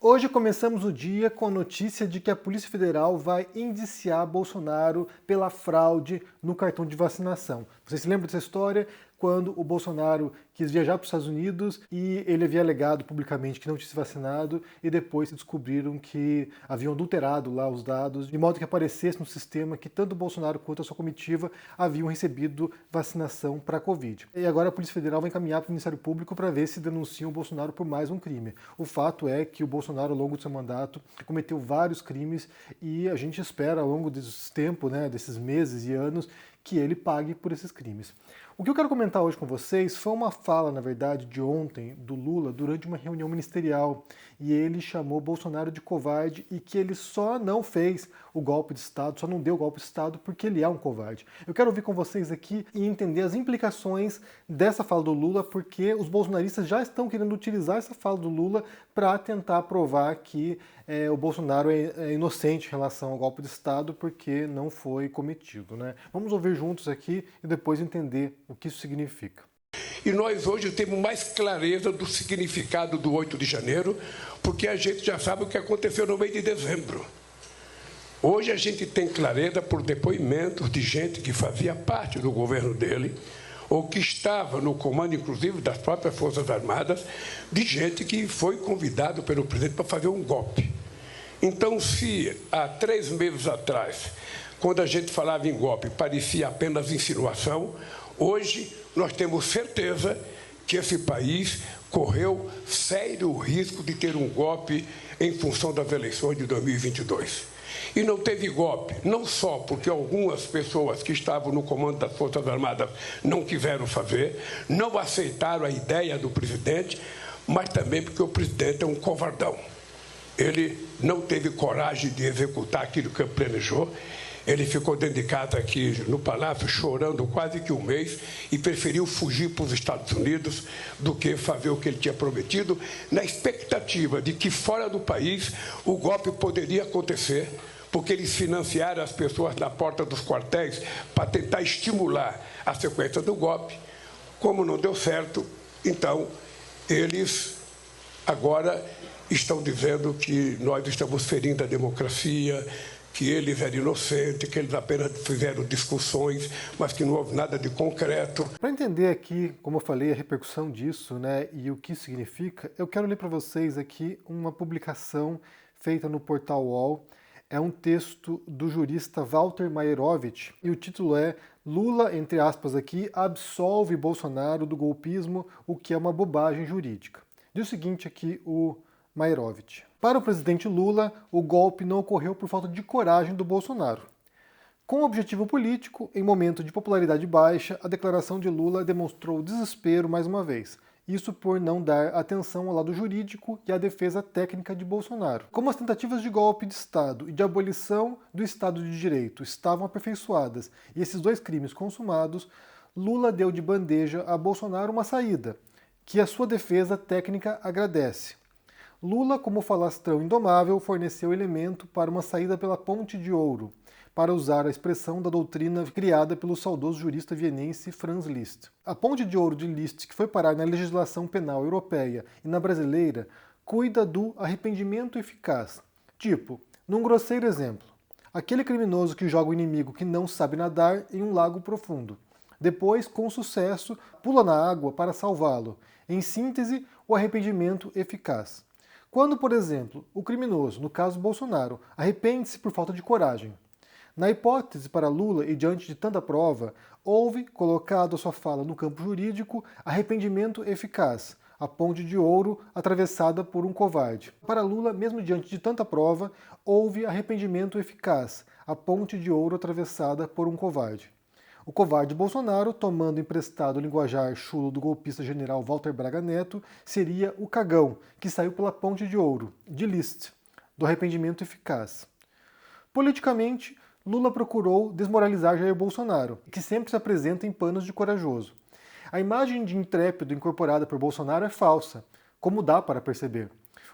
Hoje começamos o dia com a notícia de que a Polícia Federal vai indiciar Bolsonaro pela fraude no cartão de vacinação. Você se lembra dessa história? Quando o Bolsonaro quis viajar para os Estados Unidos e ele havia alegado publicamente que não tinha se vacinado e depois descobriram que haviam adulterado lá os dados, de modo que aparecesse no sistema que tanto o Bolsonaro quanto a sua comitiva haviam recebido vacinação para a Covid. E agora a Polícia Federal vai encaminhar para o Ministério Público para ver se denunciam o Bolsonaro por mais um crime. O fato é que o Bolsonaro, ao longo do seu mandato, cometeu vários crimes e a gente espera, ao longo desse tempo, desses meses e anos, que ele pague por esses crimes. O que eu quero comentar hoje com vocês foi uma fala, na verdade, de ontem, do Lula, durante uma reunião ministerial. E ele chamou Bolsonaro de covarde e que ele só não fez o golpe de Estado, só não deu o golpe de Estado porque ele é um covarde. Eu quero ouvir com vocês aqui e entender as implicações dessa fala do Lula, porque os bolsonaristas já estão querendo utilizar essa fala do Lula para tentar provar que o Bolsonaro é inocente em relação ao golpe de Estado porque não foi cometido, né? Vamos ouvir juntos aqui e depois entender o que isso significa. E nós hoje temos mais clareza do significado do 8 de janeiro, porque a gente já sabe o que aconteceu no mês de dezembro. Hoje a gente tem clareza por depoimentos de gente que fazia parte do governo dele, ou que estava no comando, inclusive, das próprias Forças Armadas, de gente que foi convidado pelo presidente para fazer um golpe. Então, se há 3 meses atrás, quando a gente falava em golpe, parecia apenas insinuação, hoje nós temos certeza que esse país correu sério risco de ter um golpe em função das eleições de 2022. E não teve golpe, não só porque algumas pessoas que estavam no comando das Forças Armadas não quiseram fazer, não aceitaram a ideia do presidente, mas também porque o presidente é um covardão. Ele não teve coragem de executar aquilo que ele planejou. Ele ficou dentro de casa aqui no Palácio chorando quase que um mês e preferiu fugir para os Estados Unidos do que fazer o que ele tinha prometido, na expectativa de que fora do país o golpe poderia acontecer, porque eles financiaram as pessoas na porta dos quartéis para tentar estimular a sequência do golpe. Como não deu certo, então eles agora estão dizendo que nós estamos ferindo a democracia, que eles eram inocentes, que eles apenas fizeram discussões, mas que não houve nada de concreto. Para entender aqui, como eu falei, a repercussão disso, e o que isso significa, eu quero ler para vocês aqui uma publicação feita no portal UOL. É um texto do jurista Walter Maierovitch e o título é "Lula, entre aspas aqui, absolve Bolsonaro do golpismo, o que é uma bobagem jurídica". Diz o seguinte aqui o Maierovitch: para o presidente Lula, o golpe não ocorreu por falta de coragem do Bolsonaro. Com objetivo político, em momento de popularidade baixa, a declaração de Lula demonstrou desespero mais uma vez. Isso por não dar atenção ao lado jurídico e à defesa técnica de Bolsonaro. Como as tentativas de golpe de Estado e de abolição do Estado de Direito estavam aperfeiçoadas e esses dois crimes consumados, Lula deu de bandeja a Bolsonaro uma saída, que a sua defesa técnica agradece. Lula, como falastrão indomável, forneceu elemento para uma saída pela ponte de ouro, para usar a expressão da doutrina criada pelo saudoso jurista vienense Franz Liszt. A ponte de ouro de Liszt, que foi parar na legislação penal europeia e na brasileira, cuida do arrependimento eficaz. Tipo, num grosseiro exemplo, aquele criminoso que joga o inimigo que não sabe nadar em um lago profundo. Depois, com sucesso, pula na água para salvá-lo. Em síntese, o arrependimento eficaz. Quando, por exemplo, o criminoso, no caso Bolsonaro, arrepende-se por falta de coragem. Na hipótese para Lula, e diante de tanta prova, houve, colocado a sua fala no campo jurídico, arrependimento eficaz, a ponte de ouro atravessada por um covarde. Para Lula, mesmo diante de tanta prova, houve arrependimento eficaz, a ponte de ouro atravessada por um covarde. O covarde Bolsonaro, tomando emprestado o linguajar chulo do golpista general Walter Braga Neto, seria o cagão, que saiu pela ponte de ouro, de Liszt, do arrependimento eficaz. Politicamente, Lula procurou desmoralizar Jair Bolsonaro, que sempre se apresenta em panos de corajoso. A imagem de intrépido incorporada por Bolsonaro é falsa, como dá para perceber.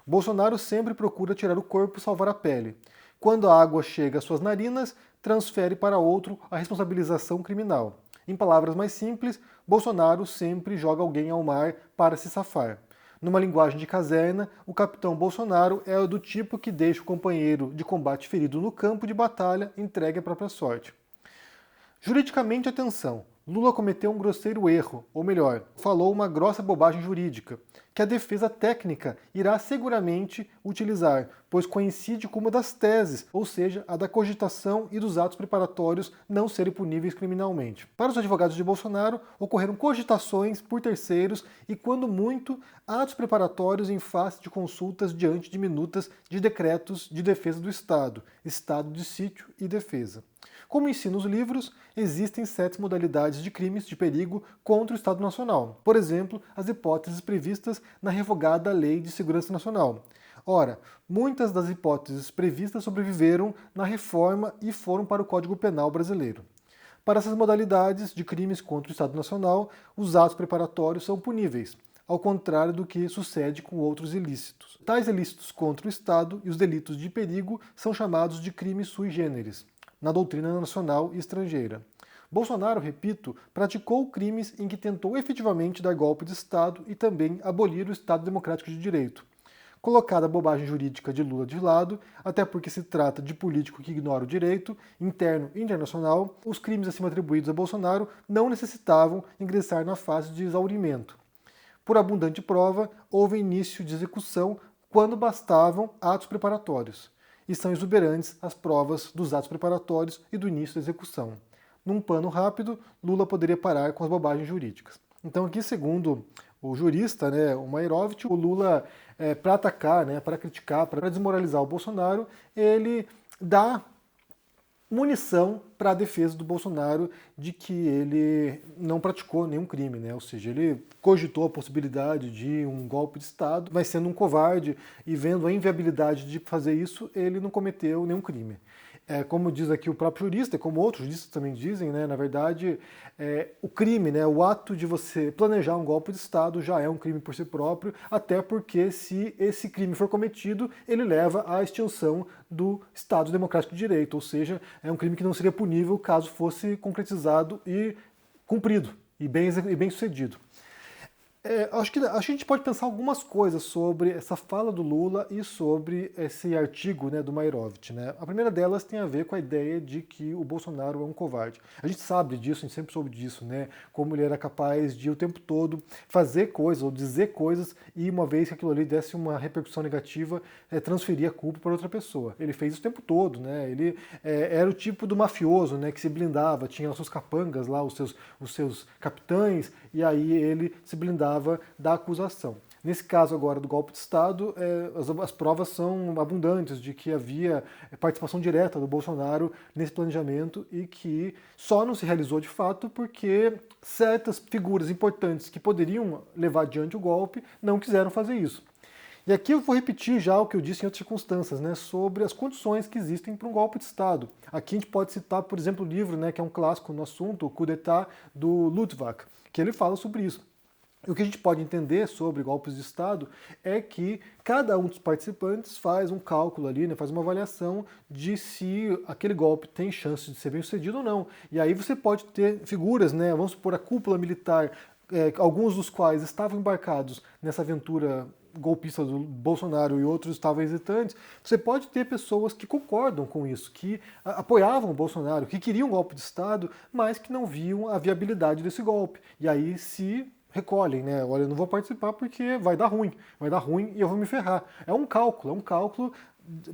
Bolsonaro sempre procura tirar o corpo e salvar a pele. Quando a água chega às suas narinas, transfere para outro a responsabilização criminal. Em palavras mais simples, Bolsonaro sempre joga alguém ao mar para se safar. Numa linguagem de caserna, o capitão Bolsonaro é do tipo que deixa o companheiro de combate ferido no campo de batalha entregue à própria sorte. Juridicamente, atenção, Lula cometeu um grosseiro erro, ou melhor, falou uma grossa bobagem jurídica, que a defesa técnica irá seguramente utilizar, pois coincide com uma das teses, ou seja, a da cogitação e dos atos preparatórios não serem puníveis criminalmente. Para os advogados de Bolsonaro, ocorreram cogitações por terceiros e, quando muito, atos preparatórios em face de consultas diante de minutas de decretos de defesa do Estado, estado de sítio e defesa. Como ensinam os livros, existem 7 modalidades de crimes de perigo contra o Estado Nacional. Por exemplo, as hipóteses previstas na revogada Lei de Segurança Nacional. Ora, muitas das hipóteses previstas sobreviveram na reforma e foram para o Código Penal brasileiro. Para essas modalidades de crimes contra o Estado Nacional, os atos preparatórios são puníveis, ao contrário do que sucede com outros ilícitos. Tais ilícitos contra o Estado e os delitos de perigo são chamados de crimes sui generis, na doutrina nacional e estrangeira. Bolsonaro, repito, praticou crimes em que tentou efetivamente dar golpe de Estado e também abolir o Estado Democrático de Direito. Colocada a bobagem jurídica de Lula de lado, até porque se trata de político que ignora o direito interno e internacional, os crimes acima atribuídos a Bolsonaro não necessitavam ingressar na fase de exaurimento. Por abundante prova, houve início de execução quando bastavam atos preparatórios. E são exuberantes as provas dos atos preparatórios e do início da execução. Num pano rápido, Lula poderia parar com as bobagens jurídicas. Então aqui, segundo o jurista, o Mairovitch, o Lula, para atacar, para criticar, para desmoralizar o Bolsonaro, ele dá munição para a defesa do Bolsonaro de que ele não praticou nenhum crime, ou seja, ele cogitou a possibilidade de um golpe de Estado, mas sendo um covarde e vendo a inviabilidade de fazer isso, ele não cometeu nenhum crime. Como diz aqui o próprio jurista, como outros juristas também dizem, na verdade, o crime, o ato de você planejar um golpe de Estado já é um crime por si próprio, até porque se esse crime for cometido, ele leva à extinção do Estado Democrático de Direito, ou seja, é um crime que não seria punível caso fosse concretizado e cumprido, e bem sucedido. Acho que a gente pode pensar algumas coisas sobre essa fala do Lula e sobre esse artigo do Mairovitch. A primeira delas tem a ver com a ideia de que o Bolsonaro é um covarde. A gente sabe disso, a gente sempre soube disso, como ele era capaz de o tempo todo fazer coisas ou dizer coisas e uma vez que aquilo ali desse uma repercussão negativa, transferir a culpa para outra pessoa. Ele fez isso o tempo todo, ele era o tipo do mafioso que se blindava, tinha os seus capangas lá, os seus capitães, e aí ele se blindava da acusação. Nesse caso agora do golpe de Estado, as provas são abundantes de que havia participação direta do Bolsonaro nesse planejamento e que só não se realizou de fato porque certas figuras importantes que poderiam levar adiante o golpe não quiseram fazer isso. E aqui eu vou repetir já o que eu disse em outras circunstâncias, sobre as condições que existem para um golpe de Estado. Aqui a gente pode citar, por exemplo, o livro, que é um clássico no assunto, o Coup d'État, do Luttwak, que ele fala sobre isso. E o que a gente pode entender sobre golpes de Estado é que cada um dos participantes faz um cálculo ali, faz uma avaliação de se aquele golpe tem chance de ser bem sucedido ou não. E aí você pode ter figuras, vamos supor a cúpula militar, alguns dos quais estavam embarcados nessa aventura golpista do Bolsonaro e outros estavam hesitantes. Você pode ter pessoas que concordam com isso, que apoiavam o Bolsonaro, que queriam um golpe de Estado, mas que não viam a viabilidade desse golpe. E aí se recolhem, olha, eu não vou participar porque vai dar ruim e eu vou me ferrar. É um cálculo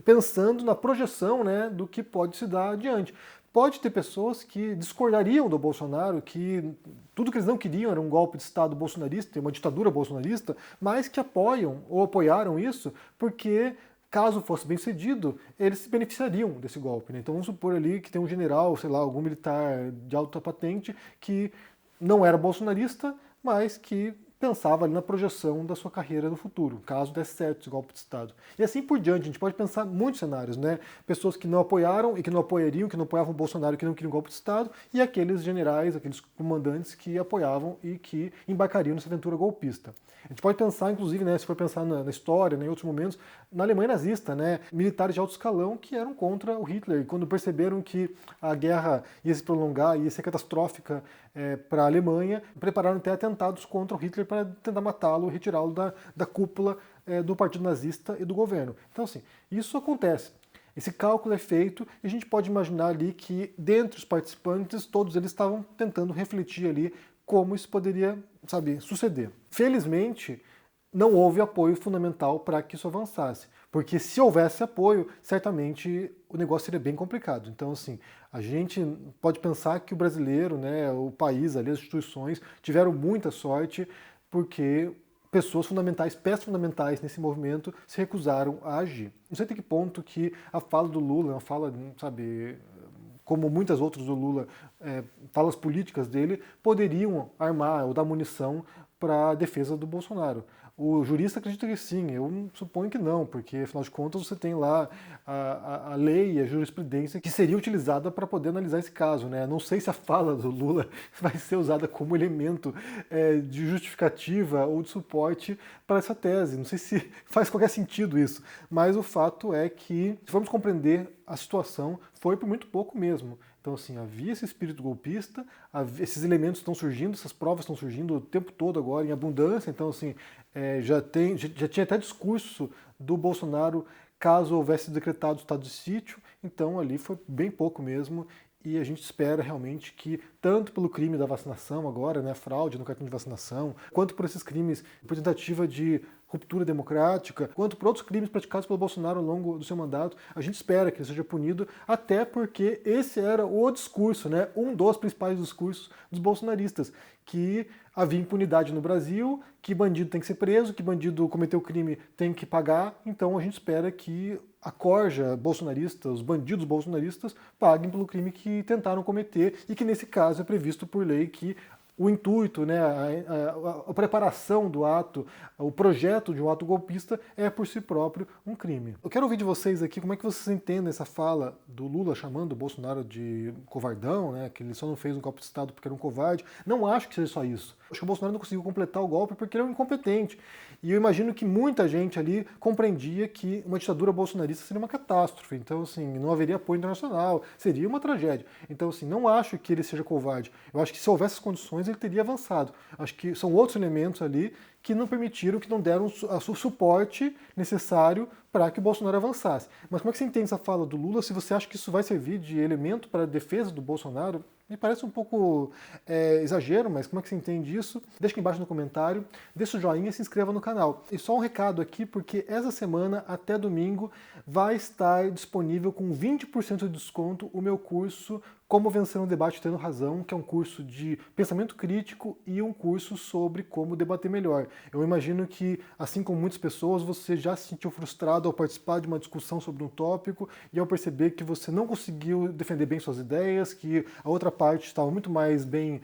pensando na projeção, do que pode se dar adiante. Pode ter pessoas que discordariam do Bolsonaro, que tudo que eles não queriam era um golpe de Estado bolsonarista, uma ditadura bolsonarista, mas que apoiam ou apoiaram isso porque, caso fosse bem sucedido, eles se beneficiariam desse golpe. Então vamos supor ali que tem um general, sei lá, algum militar de alta patente que não era bolsonarista, mas que pensava ali na projeção da sua carreira no futuro, caso desse certo esse golpe de Estado. E assim por diante, a gente pode pensar em muitos cenários, Pessoas que não apoiaram e que não apoiariam, que não apoiavam o Bolsonaro e que não queriam um golpe de Estado, e aqueles generais, aqueles comandantes que apoiavam e que embarcariam nessa aventura golpista. A gente pode pensar, inclusive, se for pensar na história, em outros momentos, na Alemanha nazista, militares de alto escalão que eram contra o Hitler, e quando perceberam que a guerra ia se prolongar, ia ser catastrófica para a Alemanha, prepararam até atentados contra o Hitler para tentar matá-lo, retirá-lo da cúpula do partido nazista e do governo. Então, assim, isso acontece. Esse cálculo é feito e a gente pode imaginar ali que, dentre os participantes, todos eles estavam tentando refletir ali como isso poderia, sabe, suceder. Felizmente, não houve apoio fundamental para que isso avançasse, porque se houvesse apoio, certamente o negócio seria bem complicado. Então, assim, a gente pode pensar que o brasileiro, né, o país ali, as instituições, tiveram muita sorte, porque pessoas fundamentais, peças fundamentais nesse movimento se recusaram a agir. Não sei até que ponto que a fala do Lula, a fala, sabe, como muitas outras do Lula, falas políticas dele, poderiam armar ou dar munição para a defesa do Bolsonaro. O jurista acredita que sim, eu suponho que não, porque afinal de contas você tem lá a lei e a jurisprudência que seria utilizada para poder analisar esse caso, né? Não sei se a fala do Lula vai ser usada como elemento de justificativa ou de suporte para essa tese. Não sei se faz qualquer sentido isso, mas o fato é que, se formos compreender a situação, foi por muito pouco mesmo. Então, assim, havia esse espírito golpista, esses elementos estão surgindo, essas provas estão surgindo o tempo todo agora, em abundância. Então, assim, já tinha até discurso do Bolsonaro caso houvesse decretado estado de sítio. Então, ali foi bem pouco mesmo. E a gente espera realmente que, tanto pelo crime da vacinação agora, né, fraude no cartão de vacinação, quanto por esses crimes por tentativa de ruptura democrática, quanto por outros crimes praticados pelo Bolsonaro ao longo do seu mandato, a gente espera que ele seja punido, até porque esse era o discurso, né, um dos principais discursos dos bolsonaristas, que havia impunidade no Brasil, que bandido tem que ser preso, que bandido cometeu crime tem que pagar. Então a gente espera que a corja bolsonarista, os bandidos bolsonaristas, paguem pelo crime que tentaram cometer e que nesse caso é previsto por lei que o intuito, né, a preparação do ato, o projeto de um ato golpista é por si próprio um crime. Eu quero ouvir de vocês aqui como é que vocês entendem essa fala do Lula chamando o Bolsonaro de covardão, né, que ele só não fez um golpe de Estado porque era um covarde. Não acho que seja só isso. Acho que o Bolsonaro não conseguiu completar o golpe porque ele é um incompetente. E eu imagino que muita gente ali compreendia que uma ditadura bolsonarista seria uma catástrofe. Então, assim, não haveria apoio internacional, seria uma tragédia. Então, assim, não acho que ele seja covarde. Eu acho que se houvesse as condições, ele teria avançado. Acho que são outros elementos ali que não permitiram, que não deram o suporte necessário para que o Bolsonaro avançasse. Mas como é que você entende essa fala do Lula? Se você acha que isso vai servir de elemento para a defesa do Bolsonaro, me parece um pouco exagero, mas como é que você entende isso? Deixa aqui embaixo no comentário, deixa o joinha e se inscreva no canal. E só um recado aqui, porque essa semana, até domingo, vai estar disponível com 20% de desconto o meu curso Como Vencer um Debate Tendo Razão, que é um curso de pensamento crítico e um curso sobre como debater melhor. Eu imagino que, assim como muitas pessoas, você já se sentiu frustrado ao participar de uma discussão sobre um tópico e ao perceber que você não conseguiu defender bem suas ideias, que a outra parte estava muito mais bem,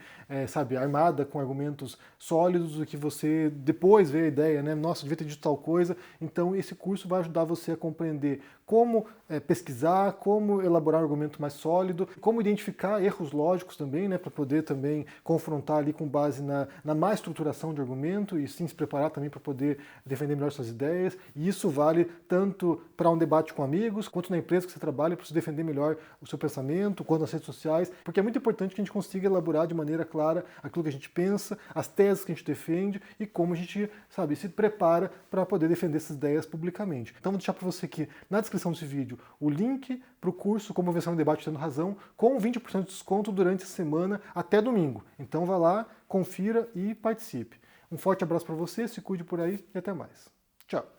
armada com argumentos sólidos do que você depois vê a ideia, né? Nossa, devia ter dito tal coisa. Então, esse curso vai ajudar você a compreender como pesquisar, como elaborar um argumento mais sólido, como identificar erros lógicos também, né, para poder também confrontar ali com base na má estruturação de argumento e sim se preparar também para poder defender melhor suas ideias. E isso vale tanto para um debate com amigos, quanto na empresa que você trabalha para você defender melhor o seu pensamento, quanto nas redes sociais, porque é muito importante que a gente consiga elaborar de maneira clara aquilo que a gente pensa, as teses que a gente defende e como a gente, se prepara para poder defender essas ideias publicamente. Então vou deixar para você aqui na descrição desse vídeo o link para o curso Como Vencer um Debate Tendo Razão, com 20% de desconto durante a semana até domingo. Então vá lá, confira e participe. Um forte abraço para você, se cuide por aí e até mais. Tchau!